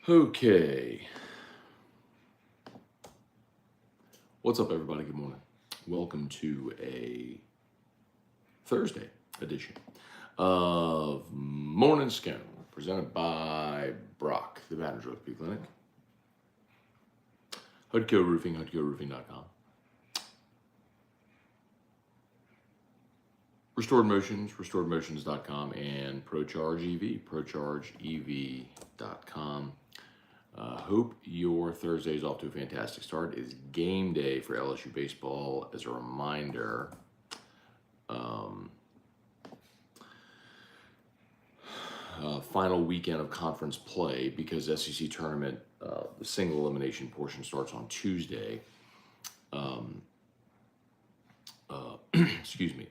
Okay. What's up, everybody? Good morning. Welcome to a Thursday edition of Morning Scone, presented by Brock, the Baton Rouge Clinic. HUDCO Roofing, HUDCORoofing.com. Restored Motions, RestoredMotions.com, and ProCharge EV, ProChargeEV.com. Hope your Thursday is off to a fantastic start. It's game day for LSU baseball. As a reminder, final weekend of conference play, because SEC tournament, the single elimination portion starts on Tuesday. Excuse me.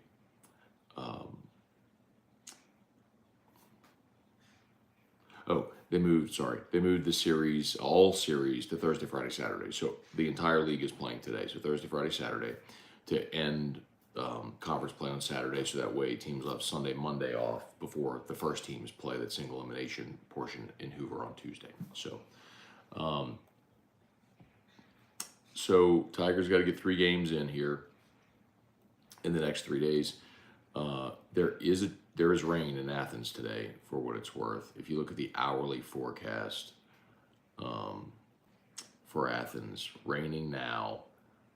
They moved the series, all series, to Thursday, Friday, Saturday. So the entire league is playing today. So Thursday, Friday, Saturday, to end conference play on Saturday. So that way teams will have Sunday, Monday off before the first teams play that single elimination portion in Hoover on Tuesday. So Tigers got to get 3 games in here in the next 3 days. There is rain in Athens today, for what it's worth. If you look at the hourly forecast for Athens, raining now,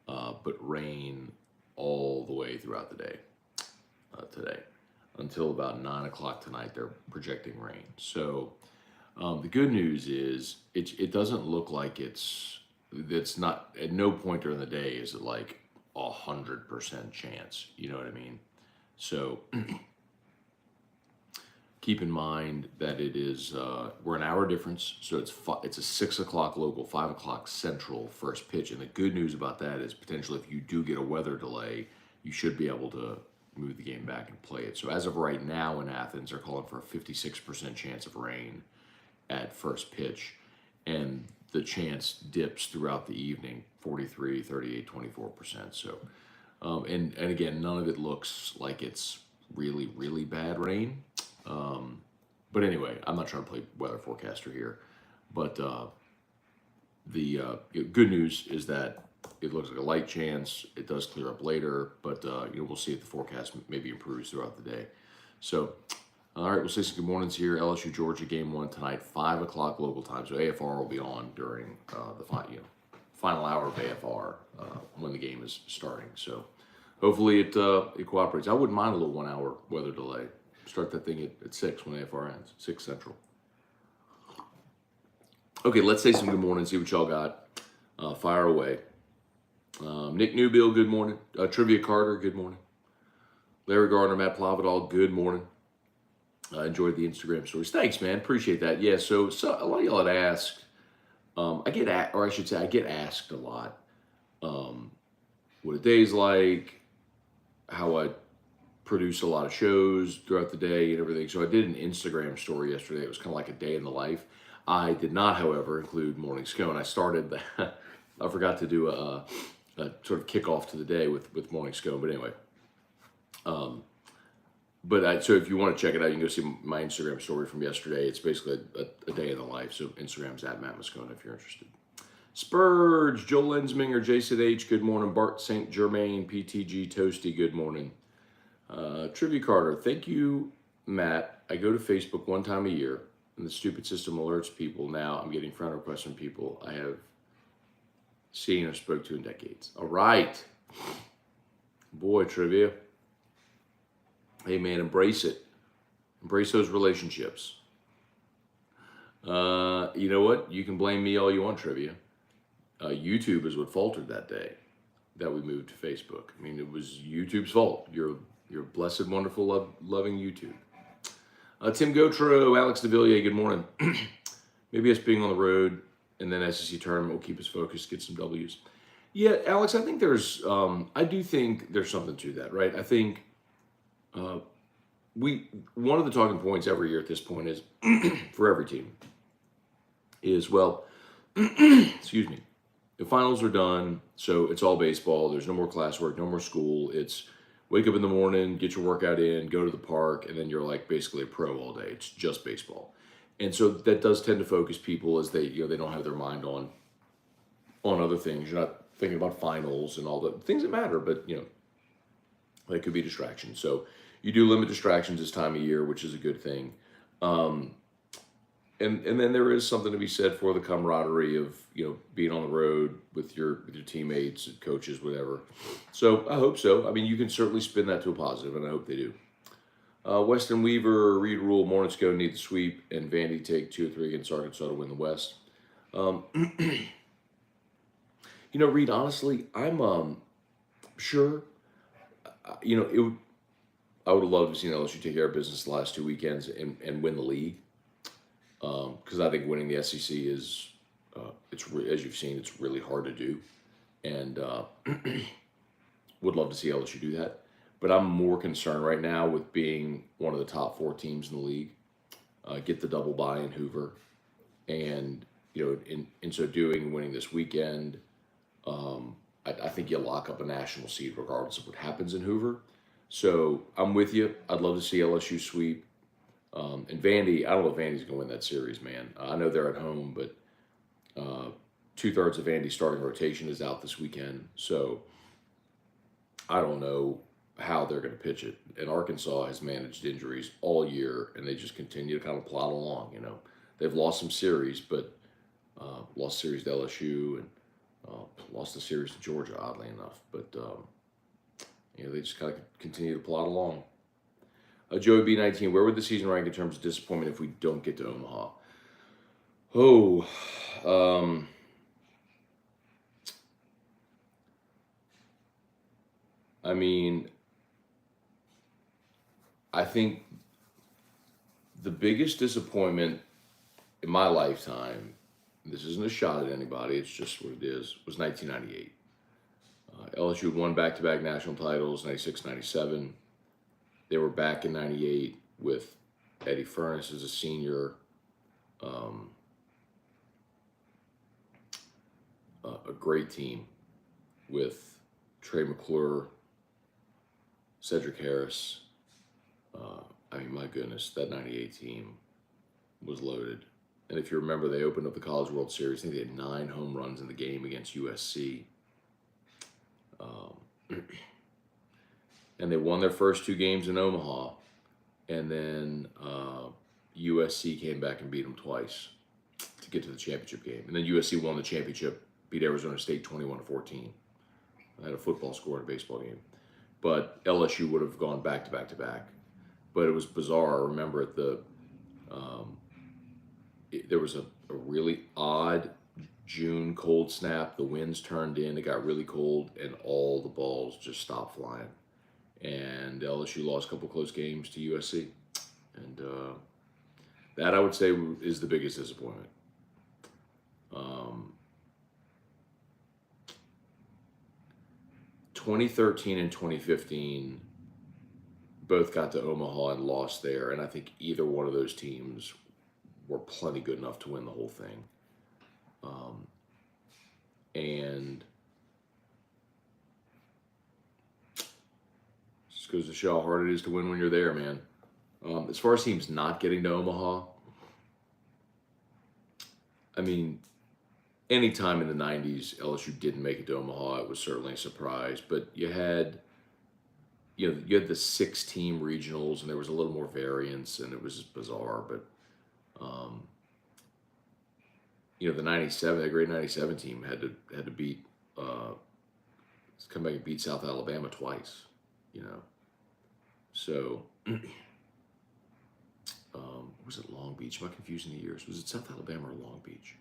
but rain all the way throughout the day today. Until about 9 o'clock tonight, they're projecting rain. So the good news is it doesn't look like it's not, at no point during the day is it like 100% chance. You know what I mean? So keep in mind that it is, we're an hour difference, so it's a 6 o'clock local, 5 o'clock central first pitch. And the good news about that is potentially if you do get a weather delay, you should be able to move the game back and play it. So as of right now in Athens, they're calling for a 56% chance of rain at first pitch. And the chance dips throughout the evening, 43, 38, 24%. So, and again, none of it looks like it's really, really bad rain. But anyway, I'm not trying to play weather forecaster here, but the good news is that it looks like a light chance. It does clear up later, but we'll see if the forecast maybe improves throughout the day. So, all right, we'll say some good mornings here. LSU Georgia game 1 tonight, 5 o'clock local time. So AFR will be on during the final hour of AFR when the game is starting. So hopefully it cooperates. I wouldn't mind a little 1 hour weather delay. Start that thing at 6 when AFR ends, 6 Central. Okay, let's say some good morning, see what y'all got. Fire away. Nick Newbill, good morning. Trivia Carter, good morning. Larry Gardner, Matt Plavidal, good morning. I enjoyed the Instagram stories. Thanks, man. Appreciate that. Yeah, so a lot of y'all had asked. I get asked a lot what a day's like, how I produce a lot of shows throughout the day and everything. So I did an Instagram story yesterday. It was kind of like a day in the life. I did not, however, include Morning Scone. I started, I forgot to do a sort of kickoff to the day with Morning Scone. But anyway, so if you want to check it out, you can go see my Instagram story from yesterday. It's basically a day in the life. So Instagram's at Matt Moscone if you're interested. Spurge, Joel Ensminger, Jason H, good morning. Bart St. Germain, PTG Toasty, good morning. Trivia Carter, thank you, Matt. I go to Facebook 1 time a year, and the stupid system alerts people. Now I'm getting friend requests from people I have seen or spoke to in decades. All right. Boy, Trivia. Hey, man, embrace it. Embrace those relationships. You know what? You can blame me all you want, Trivia. YouTube is what faltered that day that we moved to Facebook. I mean, it was YouTube's fault. You're blessed, wonderful, loving YouTube. Tim Gotro, Alex DeVilliers, good morning. Maybe us being on the road and then SEC tournament will keep us focused, get some W's. Yeah, Alex, I think I do think there's something to that, right? I think one of the talking points every year at this point is, for every team, is, well, excuse me, the finals are done, so it's all baseball. There's no more classwork, no more school. It's wake up in the morning, get your workout in, go to the park, and then you're like basically a pro all day. It's just baseball. And so that does tend to focus people as they don't have their mind on other things. You're not thinking about finals and all the things that matter, but they could be distractions. So you do limit distractions this time of year, which is a good thing. Um, and then there is something to be said for the camaraderie of being on the road with your teammates and coaches, whatever. So I hope so. I mean, you can certainly spin that to a positive, and I hope they do. Weston Weaver, Reed Rule, Morning Scone need the sweep, and Vandy take 2 or 3 against Arkansas to win the West. Um, Reed, honestly, I'm sure. I would have loved to see LSU take care of business the last 2 weekends and win the league. Because I think winning the SEC is, as you've seen, it's really hard to do, and would love to see LSU do that. But I'm more concerned right now with being one of the top 4 teams in the league, get the double bye in Hoover, and in so doing, winning this weekend, I think you lock up a national seed regardless of what happens in Hoover. So I'm with you. I'd love to see LSU sweep. And Vandy, I don't know if Vandy's going to win that series, man. I know they're at home, but 2/3 of Vandy's starting rotation is out this weekend. So I don't know how they're going to pitch it. And Arkansas has managed injuries all year, and they just continue to kind of plod along. They've lost some series, but lost series to LSU and lost the series to Georgia, oddly enough. But they just kind of continue to plod along. Joey B19, where would the season rank in terms of disappointment if we don't get to Omaha? I mean, I think the biggest disappointment in my lifetime, this isn't a shot at anybody, it's just what it is, was 1998. LSU won back-to-back national titles, 96, 97. They were back in 98 with Eddie Furness as a senior, a great team with Trey McClure, Cedric Harris. I mean, my goodness, that 98 team was loaded. And if you remember, they opened up the College World Series. I think they had 9 home runs in the game against USC. And they won their first 2 games in Omaha. And then USC came back and beat them twice to get to the championship game. And then USC won the championship, beat Arizona State 21-14. I had a football score in a baseball game. But LSU would have gone back to back to back. But it was bizarre. I remember there was a really odd June cold snap. The winds turned in. It got really cold, and all the balls just stopped flying. And LSU lost a couple close games to USC. And that, I would say, is the biggest disappointment. 2013 and 2015 both got to Omaha and lost there, and I think either one of those teams were plenty good enough to win the whole thing. And just goes to show how hard it is to win when you're there, man. As far as teams not getting to Omaha, I mean, any time in the 90s LSU didn't make it to Omaha, it was certainly a surprise. But you had the 6-team regionals, and there was a little more variance, and it was just bizarre. But the great '97 team had to beat come back and beat South Alabama twice. So was it Long Beach? Am I confusing the years? Was it South Alabama or Long Beach?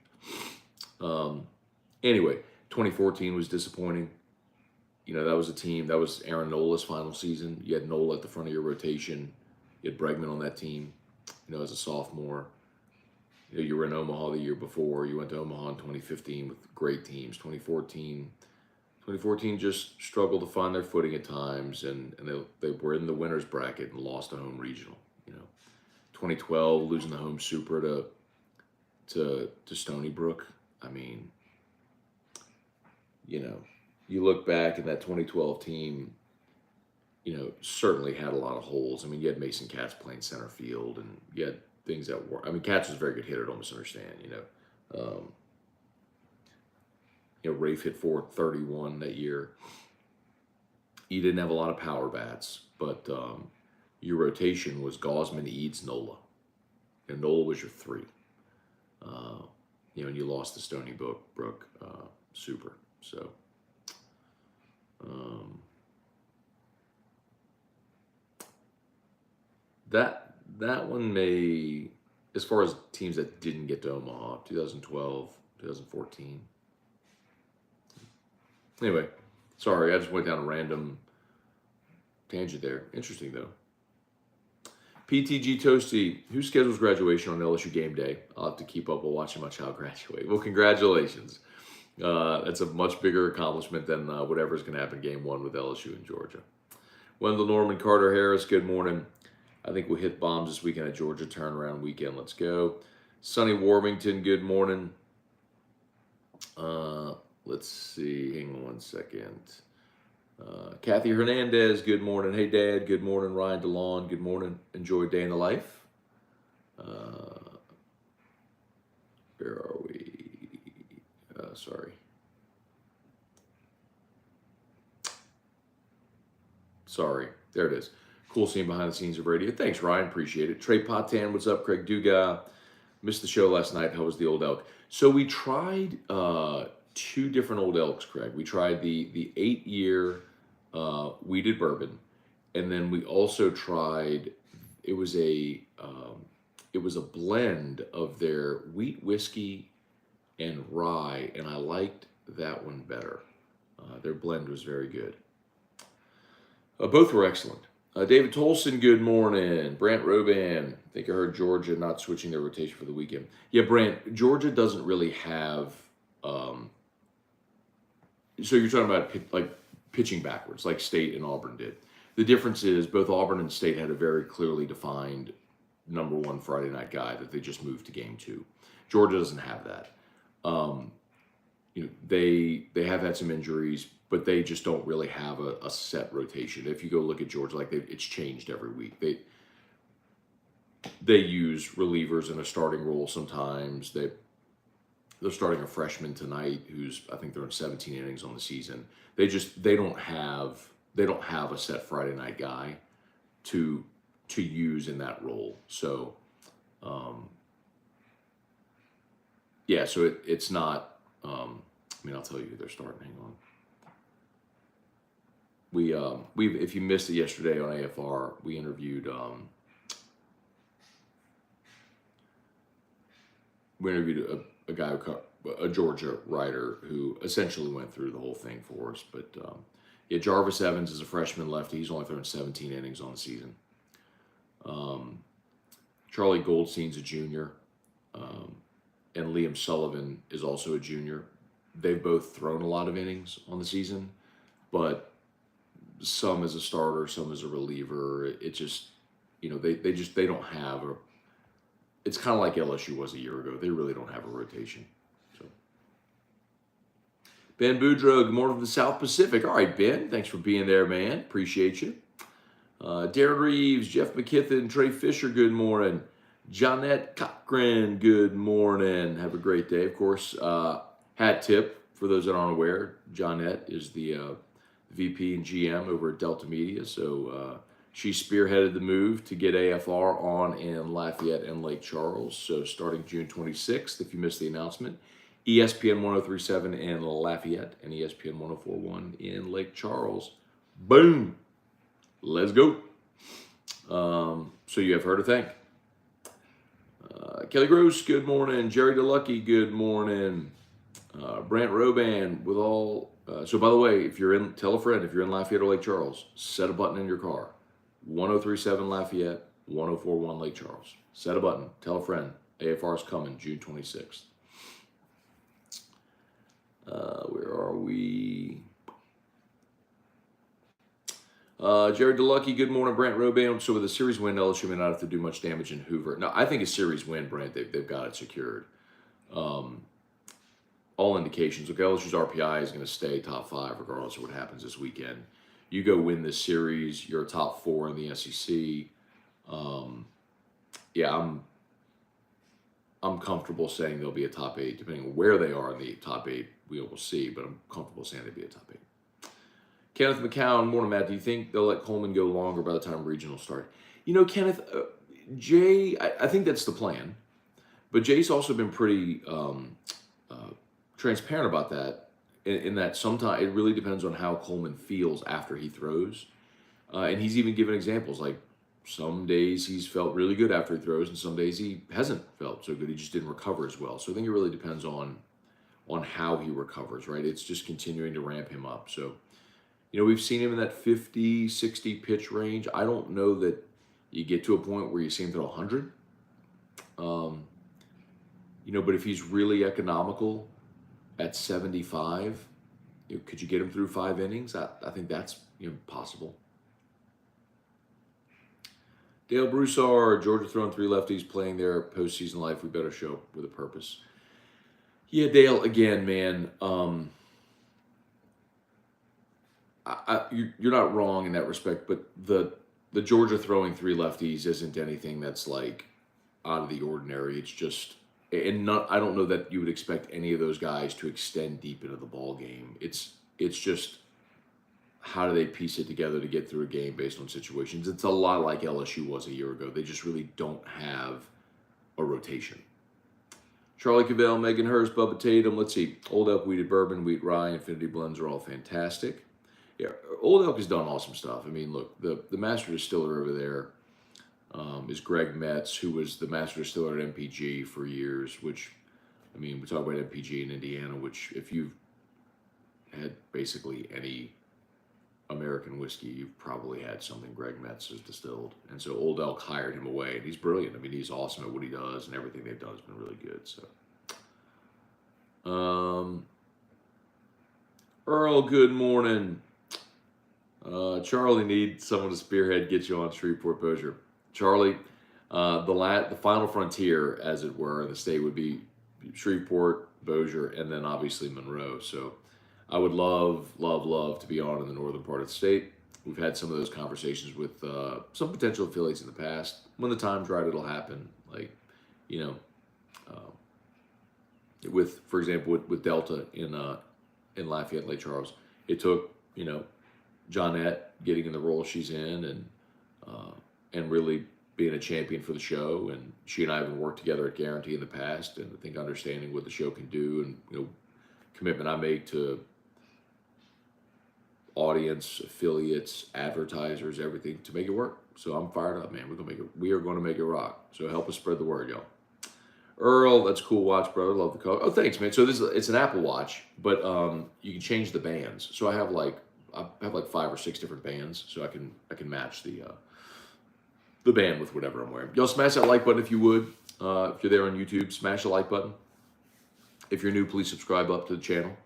Anyway, 2014 was disappointing. That was a team, that was Aaron Nola's final season. You had Nola at the front of your rotation. You had Bregman on that team, as a sophomore. You were in Omaha the year before. You went to Omaha in 2015 with great teams. 2014 just struggled to find their footing at times, and they were in the winner's bracket and lost a home regional. 2012 losing the home super to Stony Brook. I mean, you look back and that 2012 team, certainly had a lot of holes. I mean, you had Mason Katz playing center field, and you had things that work. I mean, Katz was a very good hitter. Don't misunderstand. Rafe hit 431 that year. You didn't have a lot of power bats, but your rotation was Gosman, Eads, Nola. And Nola was your 3. And you lost to Stony Brook, super. So, that one may, as far as teams that didn't get to Omaha, 2012, 2014. Anyway, sorry, I just went down a random tangent there. Interesting, though. PTG Toasty, who schedules graduation on LSU game day? I'll have to keep up while watching my child graduate. Well, congratulations. That's a much bigger accomplishment than whatever's going to happen game 1 with LSU in Georgia. Wendell Norman, Carter Harris, good morning. I think we'll hit bombs this weekend at Georgia turnaround weekend. Let's go. Sonny Warmington, good morning. Let's see. Hang on one second. Kathy Hernandez, good morning. Hey, Dad, good morning. Ryan DeLon, good morning. Enjoy day in the life. Where are we? Sorry. There it is. Cool scene behind the scenes of radio. Thanks, Ryan. Appreciate it. Trey Potan, what's up? Craig Duga. Missed the show last night. How was the Old Elk? So we tried 2 different Old Elks, Craig. We tried the 8-year wheated bourbon, and then we also tried. It was a blend of their wheat whiskey and rye, and I liked that one better. Their blend was very good. Both were excellent. David Tolson, good morning. Brant Roban, I think I heard Georgia not switching their rotation for the weekend. Yeah, Brant, Georgia doesn't really have. So you're talking about pitching backwards, like State and Auburn did. The difference is both Auburn and State had a very clearly defined number 1 Friday night guy that they just moved to game 2. Georgia doesn't have that. They have had some injuries, but they just don't really have a set rotation. If you go look at Georgia, it's changed every week. They use relievers in a starting role sometimes. They're starting a freshman tonight who's, I think they're in 17 innings on the season. They don't have a set Friday night guy to use in that role. So so it's not. I'll tell you who they're starting. Hang on. If you missed it yesterday on AFR, we interviewed a guy, a Georgia writer who essentially went through the whole thing for us. But Jarvis Evans is a freshman lefty. He's only thrown 17 innings on the season. Charlie Goldstein's a junior, and Liam Sullivan is also a junior. They've both thrown a lot of innings on the season, but some as a starter, some as a reliever. It just, they don't have a. It's kind of like LSU was a year ago. They really don't have a rotation. So, Ben Boudreaux, good morning from the South Pacific. All right, Ben, thanks for being there, man. Appreciate you. Darren Reeves, Jeff McKithen, Trey Fisher, good morning. Jonette Cochran, good morning. Have a great day. Of course, hat tip for those that aren't aware, Jonette is the VP and GM over at Delta Media. So she spearheaded the move to get AFR on in Lafayette and Lake Charles. So starting June 26th, if you missed the announcement, ESPN 1037 in Lafayette and ESPN 1041 in Lake Charles. Boom. Let's go. So you have her to thank. Kelly Gross, good morning. Jerry DeLucky, good morning. Brant Roban, with all. So by the way, tell a friend, if you're in Lafayette or Lake Charles, set a button in your car. 1037 Lafayette, 1041 Lake Charles. Set a button. Tell a friend. AFR is coming June 26th. Where are we? Jerry DeLucky, good morning. Brant Roban. So with a series win, LSU may not have to do much damage in Hoover. No, I think a series win, Brant, they've got it secured. All indications. Look, LSU's RPI is going to stay top 5 regardless of what happens this weekend. You go win this series, you're a top 4 in the SEC. I'm comfortable saying they'll be a top 8, depending on where they are in the top 8. We will see, but I'm comfortable saying they'll be a top 8. Kenneth McCown, morning, Matt. Do you think they'll let Coleman go longer by the time regional start? Kenneth, Jay, I think that's the plan. But Jay's also been pretty transparent about that, in that sometimes it really depends on how Coleman feels after he throws. And he's even given examples, like some days he's felt really good after he throws, and some days he hasn't felt so good. He just didn't recover as well. So I think it really depends on how he recovers, right? It's just continuing to ramp him up. So, we've seen him in that 50, 60 pitch range. I don't know that you get to a point where you see him throw 100. But if he's really economical at 75, could you get him through 5 innings? I think that's possible. Dale Broussard, Georgia throwing 3 lefties, playing their postseason life. We better show up with a purpose. Yeah, Dale, again, man, you're not wrong in that respect, but the Georgia throwing 3 lefties isn't anything that's like out of the ordinary. It's just, and I don't know that you would expect any of those guys to extend deep into the ball game. It's just, how do they piece it together to get through a game based on situations? It's a lot like LSU was a year ago. They just really don't have a rotation. Charlie Cavell, Megan Hurst, Bubba Tatum. Let's see. Old Elk, Wheated Bourbon, Wheat Rye, Infinity Blends are all fantastic. Yeah, Old Elk has done awesome stuff. I mean, look, the master distiller over there is Greg Metz, who was the master distiller at MPG for years, which, I mean, we talk about MPG in Indiana, which if you've had basically any American whiskey, you've probably had something Greg Metz has distilled. And so Old Elk hired him away, and he's brilliant. I mean, he's awesome at what he does, and everything they've done has been really good. So, Earl, good morning. Charlie needs someone to spearhead, get you on Shreveport Bossier. Charlie, the final frontier, as it were, in the state would be Shreveport, Bossier, and then obviously Monroe. So I would love to be on in the northern part of the state. We've had some of those conversations with some potential affiliates in the past. When the time's right, it'll happen. Like, with, for example, with Delta in Lafayette, Lake Charles, it took, Johnette getting in the role she's in and really being a champion for the show. And she and I have worked together at Guarantee in the past, and I think understanding what the show can do and, commitment I make to audience, affiliates, advertisers, everything to make it work. So I'm fired up, man. We are going to make it rock. So help us spread the word, y'all. Earl, that's a cool watch, brother. Love the color. Oh, thanks, man. So it's an Apple Watch, but you can change the bands. So I have like 5 or 6 different bands, so I can match the band with whatever I'm wearing. Y'all smash that like button if you would. If you're there on YouTube, smash the like button. If you're new, please subscribe up to the channel.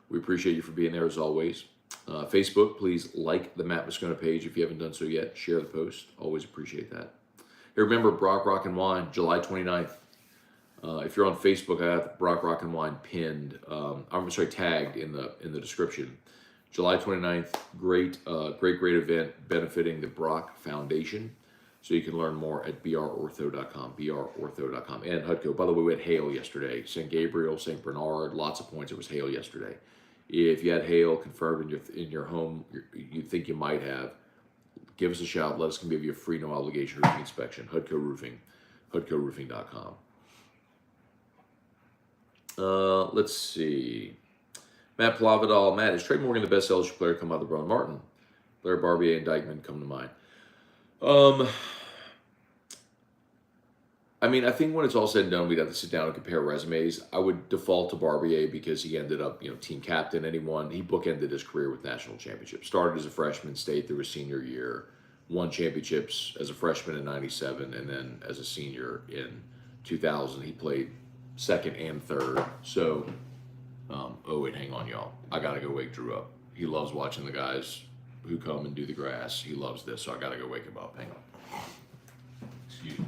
We appreciate you for being there as always. Facebook, please like the Matt Moscona page if you haven't done so yet. Share the post. Always appreciate that. Hey, remember, Brock Rock and Wine, July 29th. If you're on Facebook, I have Brock Rock and Wine pinned. Tagged in the description. July 29th, great event benefiting the Brock Foundation. So you can learn more at brortho.com, brortho.com. And Hutco, by the way, we had hail yesterday. St. Gabriel, St. Bernard, lots of points. It was hail yesterday. If you had hail confirmed in your home, you think you might have, give us a shout. Let us give you a free, no obligation roofing inspection. Hutco Roofing, hutcoroofing.com. Let's see. Matt Plavidal. Matt, is Trey Morgan the best LSU player come out of the Brown Martin? Blair Barbier and Dykeman come to mind. I mean, I think when it's all said and done, we'd have to sit down and compare resumes. I would default to Barbier because he ended up, team captain, he bookended his career with national championships. Started as a freshman, stayed through his senior year, won championships as a freshman in '97, and then as a senior in 2000, he played second and third. So, wait, hang on, y'all. I gotta go wake Drew up. He loves watching the guys who come and do the grass. He loves this, so I gotta go wake him up. Hang on. Excuse me.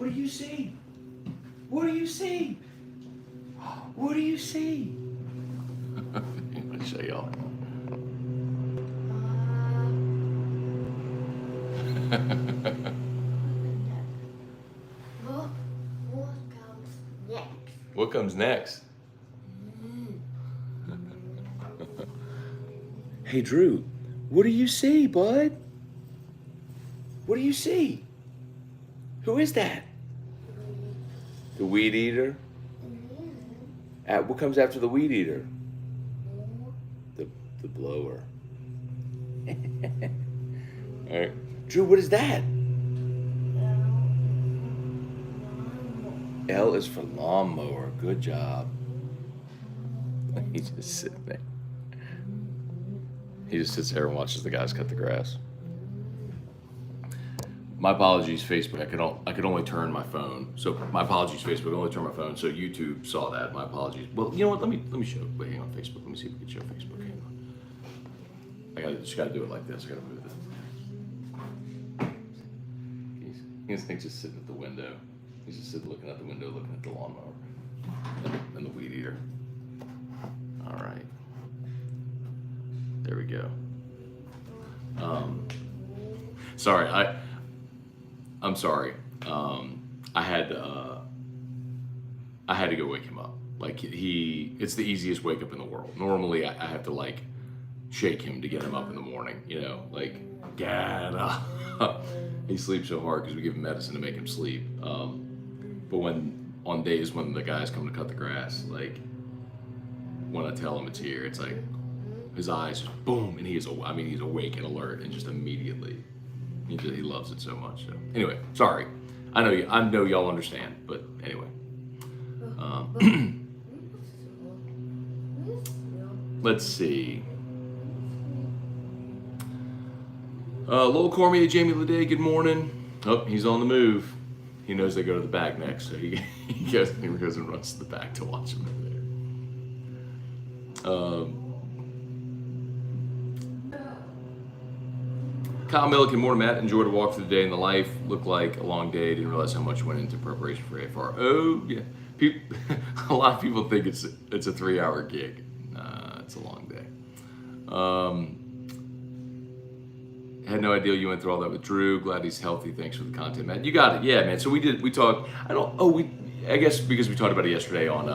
what do you see? What do you see? What do you see? I'm gonna show y'all. What comes next? Hey Drew, what do you see, bud? What do you see? Who is that? The weed eater? What comes after the weed eater? The blower. All right. Drew, what is that? L is for lawnmower. Good job. He's just sitting there. He just sits there and watches the guys cut the grass. My apologies, Facebook. I could only turn my phone. So my apologies, Facebook. I only turn my phone. So YouTube saw that. My apologies. Well, you know what? Let me show. Wait, hang on, Facebook. Let me see if we can show Facebook. Hang on. Just gotta do it like this. I gotta move it. He's just sitting at the window. He's just sitting looking out the window, looking at the lawnmower and the weed eater. All right. There we go. Sorry, I'm sorry. I had to go wake him up. Like it's the easiest wake up in the world. Normally I have to like shake him to get him up in the morning, you know, like get up. He sleeps so hard because we give him medicine to make him sleep. But on days when the guys come to cut the grass, like when I tell him it's here, it's like his eyes just boom, and he's awake and alert, and just immediately he loves it so much. So anyway, sorry. I know y'all understand, but anyway. Let's see. Lowell Cormier, Jamie Leday, good morning. Oh, he's on the move. He knows they go to the back next, so he goes and runs to the back to watch them over there. Kyle Milliken, morning, Matt. Enjoyed a walk through the day in the life. Looked like a long day. Didn't realize how much went into preparation for AFR. Oh, yeah. A lot of people think it's a 3-hour gig. Nah, it's a long day. Had no idea you went through all that with Drew. Glad he's healthy. Thanks for the content, Matt. You got it. Yeah, man. So we talked. I guess because we talked about it yesterday on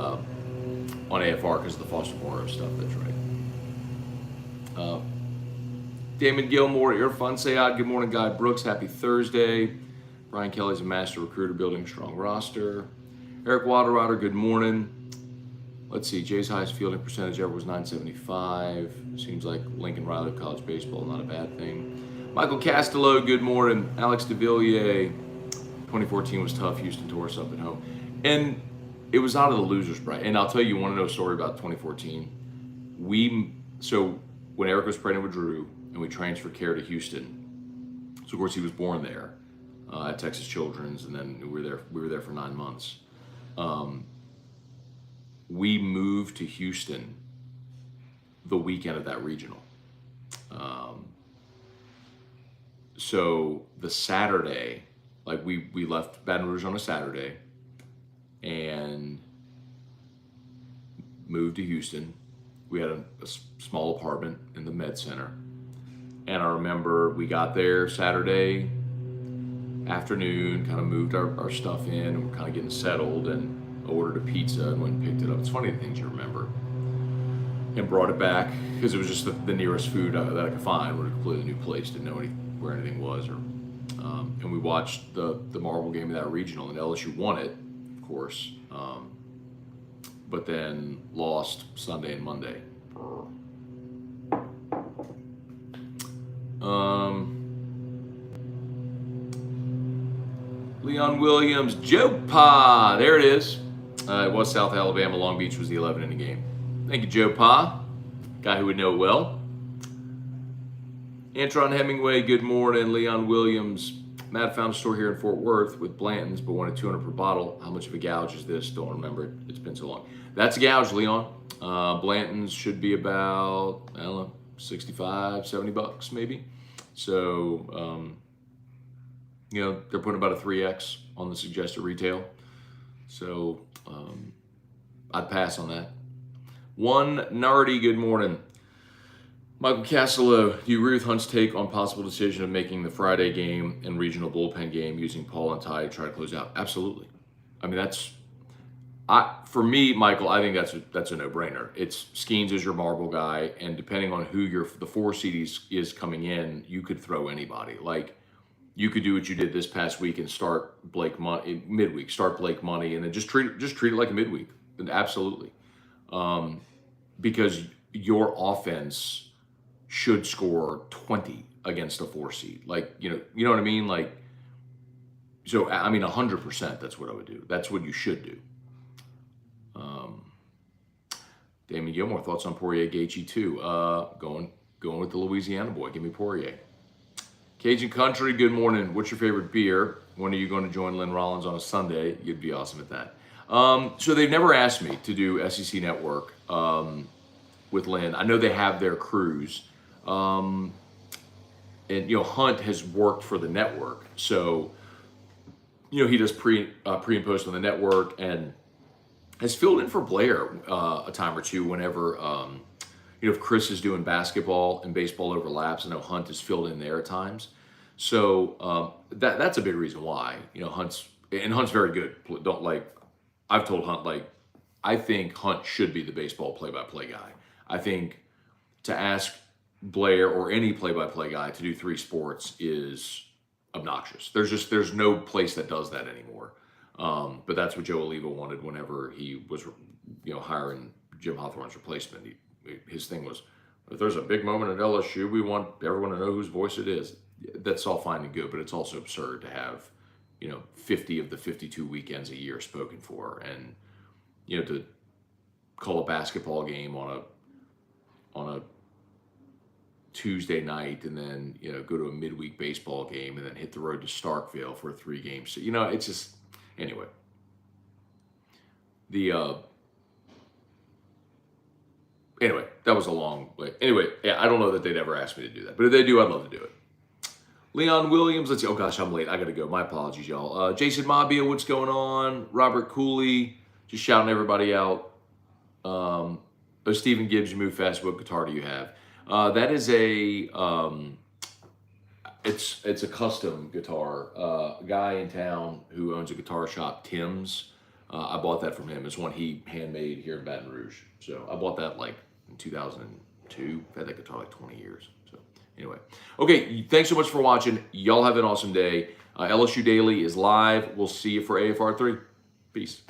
AFR because of the Foster Morrow stuff. That's right. Damon Gilmore, Irfan Sayad, good morning, Guy Brooks, happy Thursday. Brian Kelly's a master recruiter building a strong roster. Eric Waterrider, good morning. Let's see, Jay's highest fielding percentage ever was .975. Seems like Lincoln Riley of college baseball, not a bad thing. Michael Castello, good morning. Alex DeVilliers, 2014 was tough. Houston tore us up at home. And it was out of the losers bracket. And I'll tell you, you want to know a story about 2014? So when Eric was pregnant with Drew, and we transferred care to Houston. So of course he was born there at Texas Children's, and then we were there for 9 months. We moved to Houston the weekend of that regional. So the Saturday, like we left Baton Rouge on a Saturday and moved to Houston. We had a small apartment in the Med Center. And I remember we got there Saturday afternoon, kind of moved our stuff in, and we're kind of getting settled, and ordered a pizza and went and picked it up. It's funny the things you remember. And brought it back because it was just the nearest food that I could find. We're a completely new place, didn't know where anything was. And we watched the Marvel game of that regional, and LSU won it, of course, but then lost Sunday and Monday. Leon Williams, Joe Pa, there it is. It was South Alabama. Long Beach was the 11-inning game. Thank you, Joe Pa, guy who would know it well. Antron Hemingway, good morning. Leon Williams, Matt found a store here in Fort Worth with Blanton's, but wanted $200 per bottle. How much of a gouge is this? Don't remember it. It's been so long. That's a gouge, Leon. Blanton's should be about, I don't know, $65, $70 maybe. So, they're putting about a 3x on the suggested retail. So I'd pass on that. One Nardy, good morning. Michael Castello, do you agree with Hunt's take on possible decision of making the Friday game and regional bullpen game using Paul and Ty to try to close out? Absolutely. I mean, for me, Michael, I think that's a no-brainer. It's Skeens is your marble guy, and depending on who the 4 seed is coming in, you could throw anybody. Like, you could do what you did this past week and start Blake midweek, start Blake Money, and then just treat it like a midweek. And absolutely, because your offense should score 20 against a 4 seed. Like, you know what I mean? Like, so I mean, 100%. That's what I would do. That's what you should do. Damon Gilmore, thoughts on Poirier Gaethje too? Going with the Louisiana boy. Give me Poirier. Cajun Country, good morning. What's your favorite beer? When are you going to join Lynn Rollins on a Sunday? You'd be awesome at that. So they've never asked me to do SEC Network with Lynn. I know they have their crews. And, Hunt has worked for the network. So, he does pre and post on the network and has filled in for Blair a time or two whenever, if Chris is doing basketball and baseball overlaps. I know Hunt has filled in there at times. So that's a big reason why, Hunt's very good. I've told Hunt, I think Hunt should be the baseball play-by-play guy. I think to ask Blair or any play-by-play guy to do 3 sports is obnoxious. There's no place that does that anymore. But that's what Joe Oliva wanted whenever he was, hiring Jim Hawthorne's replacement. His thing was, if there's a big moment at LSU, we want everyone to know whose voice it is. That's all fine and good, but it's also absurd to have, 50 of the 52 weekends a year spoken for, and to call a basketball game on a Tuesday night, and then go to a midweek baseball game, and then hit the road to Starkville for a 3-game. So it's just anyway. Anyway, that was a long way. Anyway, yeah, I don't know that they'd ever ask me to do that, but if they do, I'd love to do it. Leon Williams, let's see. Oh gosh, I'm late. I gotta go. My apologies, y'all. Jason Mabia, what's going on? Robert Cooley, just shouting everybody out. Stephen Gibbs, you move fast. What guitar do you have? That is it's a custom guitar. A guy in town who owns a guitar shop, Tim's. I bought that from him. It's one he handmade here in Baton Rouge. So I bought that in 2002. I've had that guitar 20 years. So anyway, okay. Thanks so much for watching. Y'all have an awesome day. LSU Daily is live. We'll see you for AFR 3. Peace.